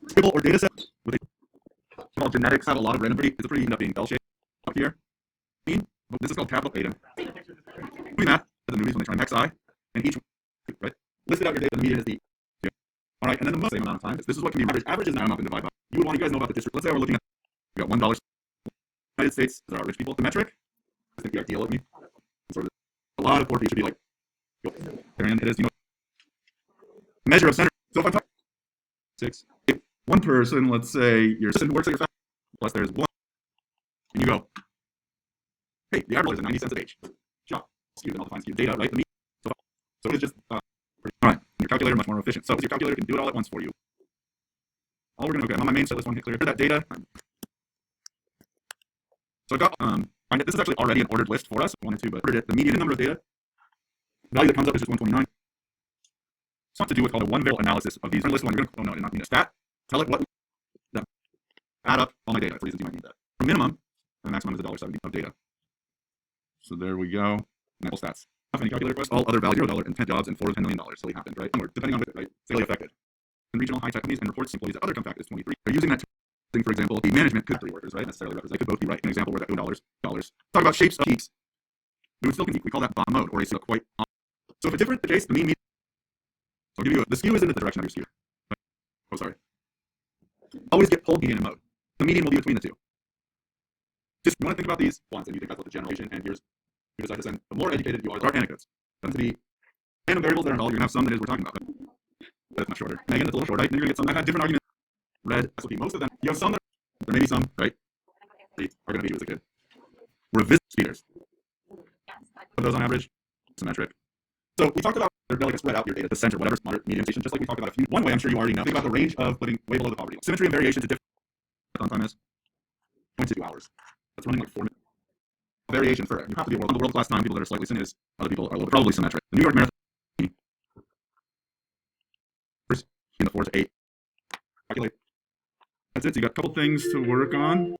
Table or data set with all genetics have a lot of random variety. It's a pretty end up being bell-shaped up here. This is called capital Eta. Doing that for the movies when they try and xi, and each right listed out your data. The median is the all right, and then the most same amount of time. This is what can be average. Average is now up and divide by. You guys know about the district. Let's say we're looking at we got $1. United States is our rich people. The metric, I think the ideal of me. Sort of a lot of poor people should be like, and it is measure of center. So if I talk 6, if one person, let's say your assistant works at your factory, plus there's one, and you go, hey, the average is 90 cents at each. Shop, skew, then I'll define skew data, right? So it's just all right. Your calculator much more efficient. So your calculator can do it all at once for you. All we're gonna I'm on my main set list one hit clear. That data. So I got this is actually already an ordered list for us. I wanted to, but ordered it. The median number of data value that comes up is just 129. It's not to do what's called a one variable analysis of these. List one, you're gonna no, not need a stat. Tell it what add up all my data for reasons you might need that. The minimum and the maximum is $1.70 of data. So there we go. Example stats. Any calculator request, all other values $0 and 10 jobs and $4 to $10 million. So it happened, right? Somewhere, depending on it, right? Safely affected. In regional high tech companies and reports employees at other compact is 23. They're using that thing, for example, the management could 3 workers, right? Necessarily represent. They could both be right. An example where that $dollars. Talk about shapes of peaks. We would still compete. We call that bomb mode or a quite. So if it's different, the case, the mean. So I'll give you the skew is in the direction of your skew. Oh, sorry. Always get pulled median and mode. The median will be between the two. Just you want to think about these once, and you think that's what the generation. And here's you decide to send. The more educated you are, there are anecdotes. Tend to be random variables that are all. You're gonna have some that is we're talking about. But it's much shorter. Megan, it's a little short, right? And you're gonna get some that have different arguments. Red, SOP, most of them. You have some that there may be some, right? They are gonna be you as a kid. Revisit speeders. Put those on average, symmetric. So we talked about they're like spread out your data, the center, whatever moderate median station, just like we talked about a few. One way I'm sure you already know. Think about the range of living way below the poverty. Symmetry and variation to different on time is 22 hours. That's running like 4 minutes. Variation for you have to be world class time. People that are slightly sin is other people are probably symmetric. The New York Marathon in the 4 to 8. Calculate. That's it. So you got a couple things to work on.